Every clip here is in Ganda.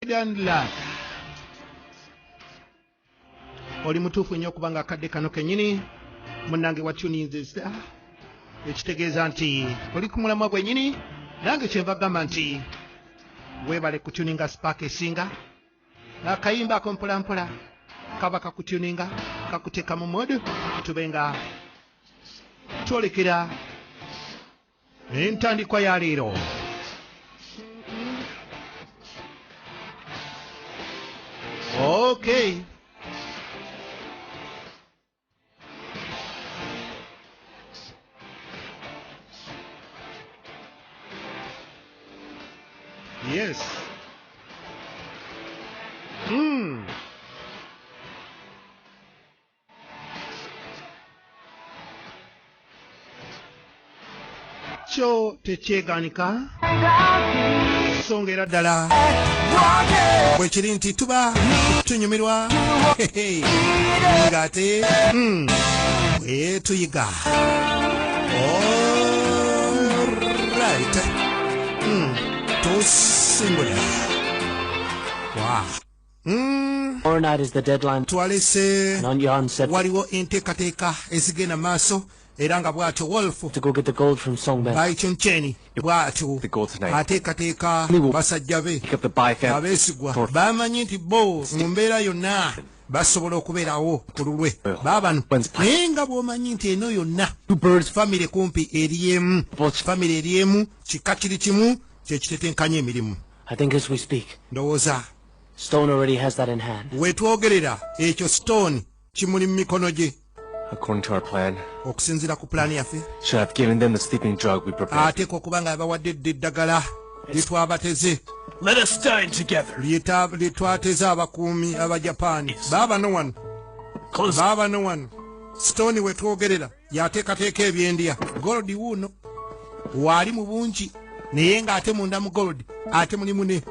Danla. Oli mutuufu nnyo kubanga akadde kano kennyini munnange watuninze ekitegeeza nti oli ku mulamwa gwennyini nange kyenva gamba nti weebale kutuninga Spark esinga akayimba ako mpolampola kaba kakutuninga kakuteeka mu modu tube nga twolekera entandikwa ya leero. Okay. Yes. Kyo tekyeganika songera ddala bwe kiri nti tuba tunyumirwa ng'ate bwe tuyiga. Alright. Tusimbula. Wow. Tomorrow night is the deadline. Twalese Nonyan said waliwo enteekateeka ezigenda maaso era nga bw'atyo Wolf to go get the gold from Songbin. Baichuncheni bw'atyo ateekateeka basajja be abeesigwa bamanyi nti bo mu mbeera yonna basobola okubeerawo ku lulwe baabano naye nga bw'omanyi nti eno yonna famire kumpi eriemu famire eriemu kika kiri kimu kyekitetenkanya emirimu. I think as we speak, ndowooza Stone already has that in hand. weetwogerera ekyo Stone kimuli mu mikono gye. According to our plan, okusinziira ku pulaani yaffe should have given them the sleeping drug we prepared. ateeka okuba nga yabawadde eddagala lye twabateze Let us dine together. lye twateze abakuumi abajapaani baabano wano baabano wano. Stone wetwogerera yateekateeka ebyendya gold wuuno waali mu bungi naye ng'ate munda mu gold ate mulimu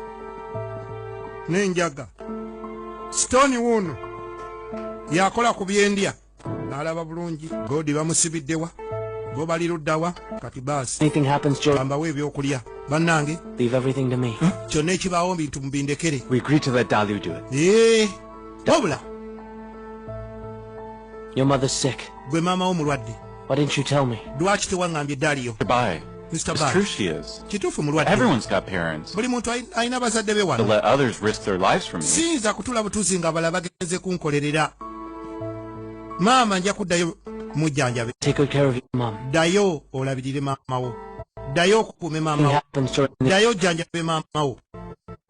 n'enjaga. Stone wuuno yakola ku byendya n'alaba bulungi gold bamusibiddewa bo bali luddawa kati baasi Anything happens, Joe, bambawo ebyokulya bannange leave everything to me. kyonna ekibaawo bintu mubindekere. We agreed to let Daliu do it. wabula Your mother's sick. gwe maama wo mulwadde Why didn't you tell me? lwaki tewaŋŋambye Daliyo? Goodbye. Mr. It's Bar true she is. kituufu mulwadde Everyone's got parents. buli muntu alina bazadde be To wano. let others risk their lives for me. siyinza kutula butuuzi nga bala bagenze kunkolerera. maama nja kuddayo mujjanjabe. Take good care of your mom. ddayo olabirire maama wo ddayo okukuume maama Anything wo happens during the ddayo ojjanjabe maama wo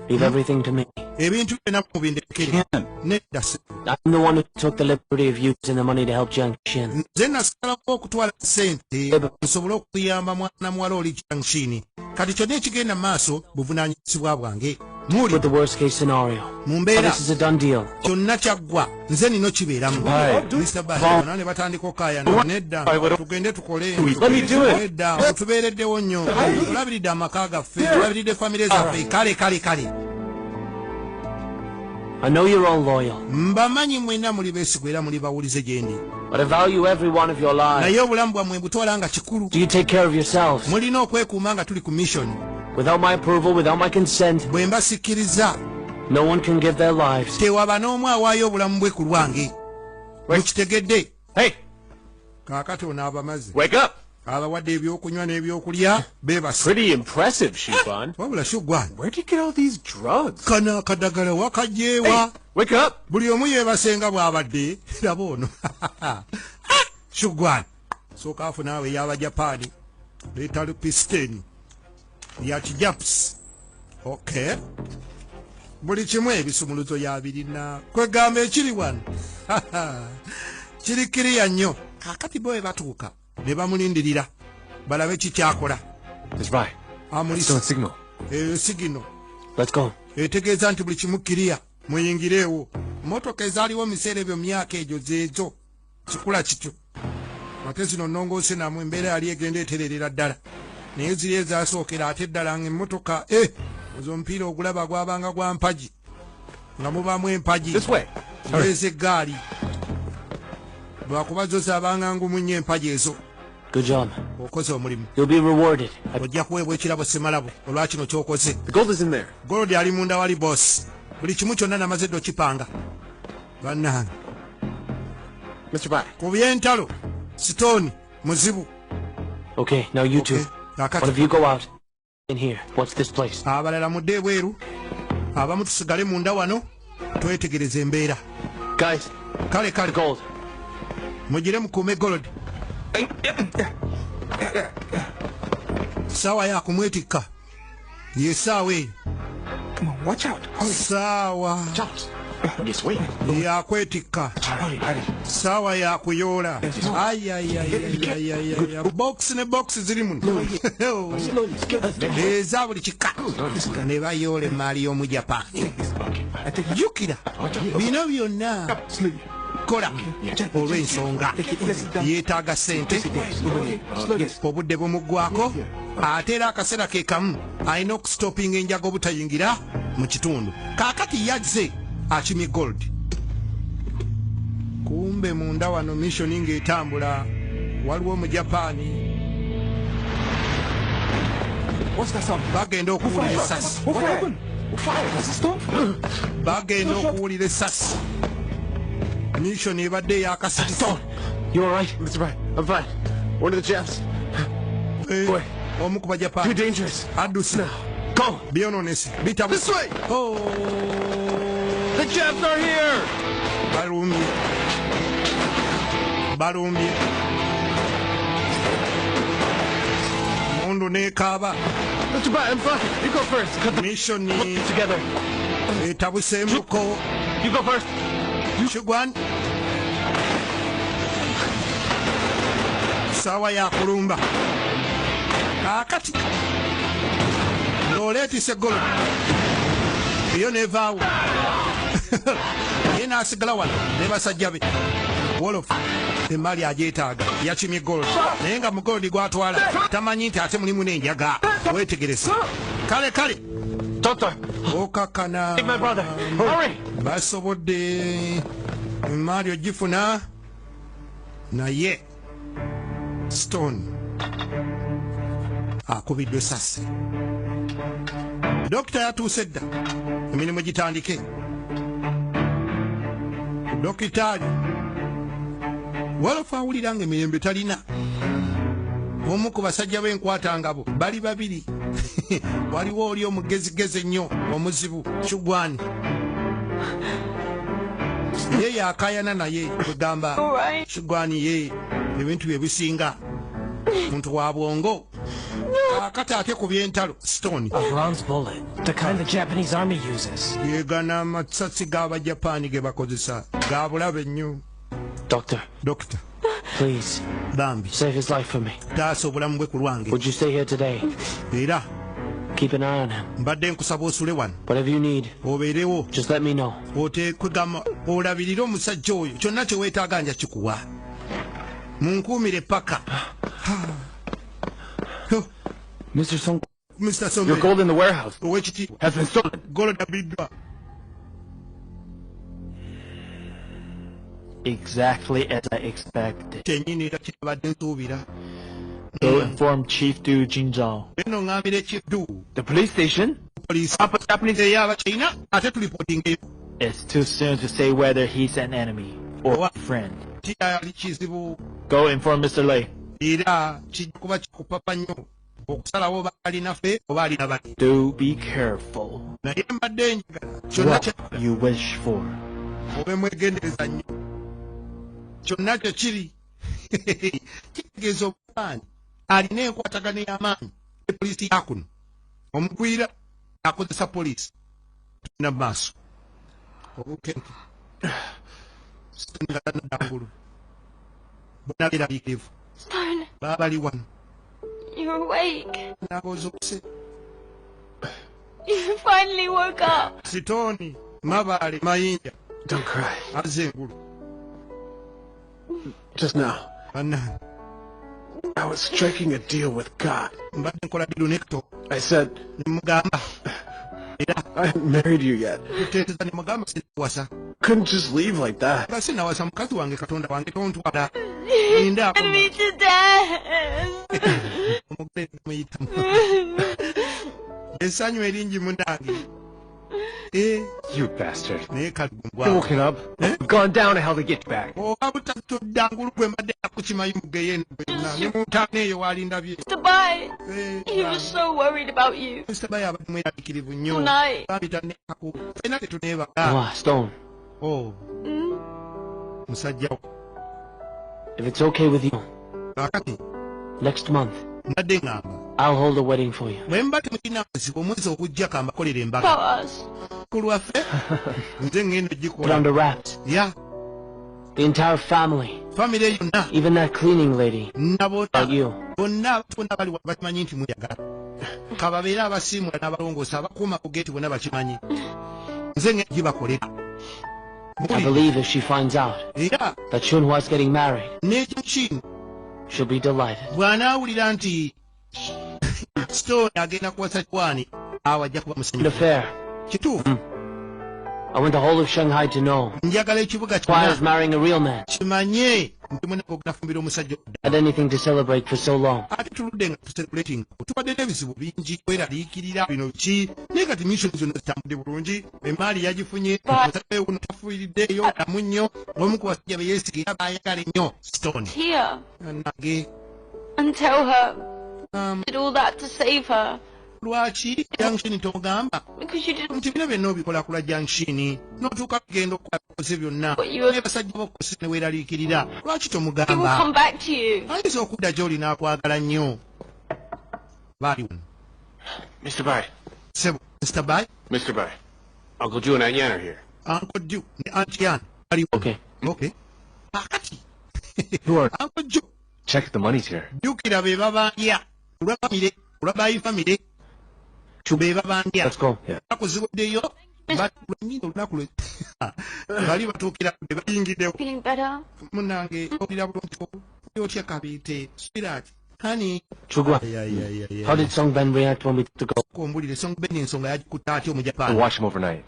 leave everything to me. ebintu byonna mubindekere. nedda se I'm the one who took the liberty of using the money to help Jiangshin. nze nasalako okutwala ssente nsobole okuyamba mwana muwala oli Jiangshin. kati kyonna ekigenda mu maaso buvunaanyizibwa bwange. muli With the worst case scenario. mu But mbeera this is a done deal. kyonna kyaggwa nze nino kibeeramu. Mr. Bana ne batandika okaayana nedda tugende tukole nedda otubeereddewo nnyo tulabiridde amaka gaffe tulabiridde famire zaffe kale. I know you're all loyal, mbamanyi mwenna muli beesigwa era muli bawulize gye ndi but I value every one of your lives. naye obulamu bwammwe mbutwala nga kikulu. Do you take care of yourselves? mulina okwekuuma nga tuli ku mission. Without my approval, without my consent, bwe mbasikkiriza no one can give their lives. tewaba n'omu awaayo obulamu bwe ku lwange. mukitegedde? Hey, kaakati ono abamaze wake up. abawadde ebyokunywa n'ebyokulya beebase. Pretty impressive, Shufan. wabula shugwan Where'd you get all these drugs? kana akadagala wakagyewa. Wake up. buli omu yeebasenga bw'abadde laba ono shugwan sooka afu naawe ey'abajapaani leeta pisteni ya kijapusi. okay buli kimu ebisumuluzo yabirina kwegamba ekiri wano kiri kiriya nnyo. kakati bo we batuuka ne bamulindirira balabe kikyakola. That's right. amulisa Don't signal. sigino Let's go. etegeeza nti buli kimu kiriya muyingireewo. motoka ezaaliwo mu biseera ebyo myaka egyo zeezo kikula kityo ate zino nnongoose namwe embeera yali egenda etererera ddala naye ziri ezasookera ate ddala ng'emmotoka ezo omupiira ogulaba gwabanga gwa mpagi nga mubaamu empagi ez'eggaali lwakuba zo zaabanga ngumu nnyo empagi ezo. Good job. okoze omulimu You'll be rewarded. ojja kuweebwa ekirabo semalabo olwa kino ky'okoze. The gold is in there. gold ali munda wali boss. buli kimu kyonna namaze dde okipanga bannange Mr. Bai. ku byentalo Stone muzibu. Okay, now you two. Kakati. One of you go out. In here. What's this place? Abalala mudde ebweru abamu tusigale munda wano twetegereza embeera. Guys, kale gold. Mugire mukuume gold. Sawa ya kumwetikka yesaawa eyo. Come on, watch out. Sawa Yes, wait. yakwetikka sawa yakuyoola. Box ne box ziri muno eza buli kika ne bayoola emaali y'omu Japaani. Jjukira bino byonna kola olw'ensonga yeetaaga ssente obudde bumuggwako ate era akaseera ke kamu alina okusitopinga enjaga obutayingira mu kitundu. Kaakati yazze akimye gold. Kumbe munda wano missoni ng'etambula waliwo Omujapaani bagenda okuwulira essasi. Bagenda okuwulira essasi. Mission ebadde yakasirisa. You alright? Mr. Bai, I'm fine. One of the Japs. Boy. Omu ku Too Bajapaani dangerous. adduse Go. byononese bitabu. This way. Oh, The Japs are here. balumbye mundu n'ekaaba. Mr. Bai, I'm fine. You go first. Cut the Mission together. etabuse embuko. You go first. Shugwan sawa ya kulumba. Kaakati ng'oleetise golo eyo nevaawo ye n'asigala wano ne basajja be. Wolofu emaali agyetaaga yakimye golo naye nga mugolodi gwatwala tamanyi nti ate mulimu n'enjaga. Weetegerese kale Doctor! okakana Take my brother! Hurry! basobodde emaali ogifuna naye Stone akubiddwe essasi. Dokita yatuuse dda emirimu gitandike. Dokitaali walofa awulira nga emirembe talina. Omu ku basajja b'enkwatangabo bali babiri. Waliwo oli omugezigezi ennyo omuzibu Shugwani. Ye yakayana naye kugamba Shugwani ye ebintu bye bisinga muntu wa bwongo. Kaakati ate ku byentalo Stone A bronze bullet. The kind the Japanese army uses. yeegana amasasi g'Abajapaani ge bakozesa ga bulabe nnyo. Doctor, Dokita please, bambi save his life for me. taasa obulamu bwe ku lwange Would you stay here today? era Keep an eye on him. mbadde nkusaba osule wano Whatever you need, obeerewo just let me know. oteekugamba olabirire omusajja oyo kyonna kye weetaaga nja kikuwa munkuumire paka. Mr. Song, Mr. your Sombe gold in the warehouse owekitiibwa has been stolen. golo dabiddwa. Exactly as I expected. kyennyini era kirabadde nsuubira. Go inform Chief Du Jinzhao. eno ŋŋambira ekiddu The police station? poliisi Japanese eyaba kirina ate tulipootinga It's too soon to say whether he's an enemy or a friend. kyali kizibu Go inform Mr. Lei. era kijja kuba kikupapa nnyo okusalawo oba alinaffe oba alina bali. Do be careful. Naye mbadde njagala kyonna What you wish for. obe mwegendereza nnyo kyonna kye kiri kitegeeza obubaani alina enkwatagano y'amaanyi ne poliisi yakuno omugwira akozesa poliisi tulina mu maaso obukenke singalanadangulu bonna beeraliikirivu Stone, baba bali wano you're awake. nabozokuse You finally woke up. sitooni mabaale mayinja Don't cry. azze engulu Just now, bannange I was striking a deal with God. mbadde nkola dilunekto I said, nemugamba era I haven't married you yet. kuteeteza nemugamba sinawasa Couldn't just leave like that. nga sinawasa mukazi wange katonda wange tontwala linda Put me to death. omugole muyitamu essanyu eringi munange You bastard. naye kale You're woken up. We've gone down to hell to get you back. oba butatudda ngulu gwe mbadde nakukimanyi mugeyeeno bwena ne muntaana eyo walindabye Mr. Bai, he was so worried about you. Mustabayo abadde mweraliikirivu nnyo Tonight. bambita nekaku fena tetuneebaga Wow, Stone. musajjawo If it's okay with you, kaakati next month, mbadde ŋŋamba I'll hold a wedding for you. bwe mba temulina buzibu omwezi ogujja kambakolera embaga About us. ku lwaffe nze ngenda Put gikola under wraps. ya The entire family, famire yonna even that cleaning lady, nabona like you. bonna bonna bali bakimanyi nti muyagala kababeere abasiimula n'abalongoosa abakuuma ku geeti bonna bakimanyi nze ngenda gibakolera I believe if she finds out era that Chunhua's getting married, n'ekyo kino she'll be delighted. bw'anaawulira nti Stone agenda kuwasa Chwani awo ajja kuba An musanyufu affair. kituufu I want the whole of Shanghai to know njagala ekibuga Hua is kyonna marrying a real man. kimanye nti mwena ognafumbira omusajja okudda Had anything to celebrate for so long. ate tuludde nga tucelebrating tubadde n'ebizibu bingi kweraliikirira bino ki naye kati mission zonna zitambudde bulungi emaali yagifunye omusabe uno tafuiriddeeyo damu nnyo omu ku basajja be yeesigira baayagala ennyo Stone Here. nage And tell her. Did all that to save her. lwaki junction tomugamba Because you didn't. nti bino byonna obikola kula junction n'otuuka kugenda okukoze byonna But you- naye basajja bokosi ne weeraliikirira lwaki He will come tomugamba back to you. ayinza okudda gy'oli n'akwagala nnyo baali wano Mr. Bai. sebo Mr. Bai Mr. Bai. Uncle Ju and Aunt Yan are here. Uncle Ju ne Aunt Yan bali wano. Okay. Okay. Akati. Who are? Uncle Ju Check if the money's here. jjukira be babandya olwabayi famire be babandya Let's go. bakuzibuddeyo lwenyini olunaku lwe bali batuukira be bayingiddewo Feeling better? munange olira bulungi otya kabiite sweetheart honey Chugwa, how did Song Ben react when we took to go? kombulire songa beni ensonga yagikuta atya We'll omujapani watch him overnight.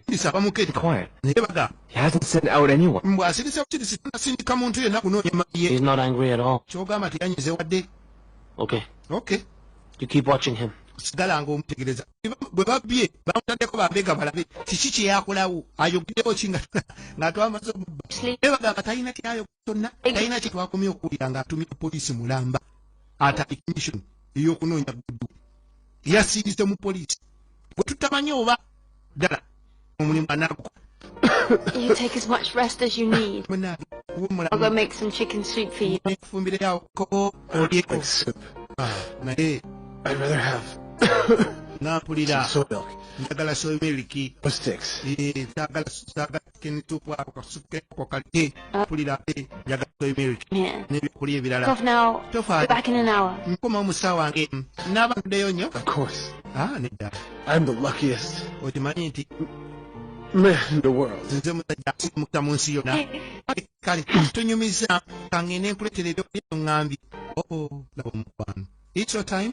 isa bamuketi Quiet. naye baga He hasn't sent out anyone. mbw'asirisa bukirisi tunasindika muntu yenna kunoonya emali ye He's not angry at all. kyogamba teyanyize wadde Okay. okay You keep watching him. sigala ng'omutegereza bwe babbye bamutaddeko bambega balabe kiki kye yakolawo ayogerewo ki ng'atwamaze omubba Sleep. naye bagamba talina kyayo kyonna talina kye twakomye okuwulira ng'atumye poliisi mulamba atali commission ey'okunoonya guddu yasiirize mu poliisi gwe tutamanyi oba ddala omulimu anaagukola You take as much rest as you need. munange I'll go mulamu make some chicken soup for you. nekufumbirayawo ko olyeko Like soup. naye I'd rather have nampulira soy milk. njagala soy miliki No sticks. saagala kenitupu ako kasukeko kali mpulira njagala soy miliki Yeah. n'ebyokulya ebirala Cough now. Be tofaayo back in an hour. nkoma mu ssaawa wange naaba ntuddeyo nnyo Of course. nedda I'm the luckiest okimanyi nti man in the world. nze musajja asimukita mu nsi yonna kale tunyumiza kangende nkuleetera ebyokulya ŋŋambye laba omukwano it's your time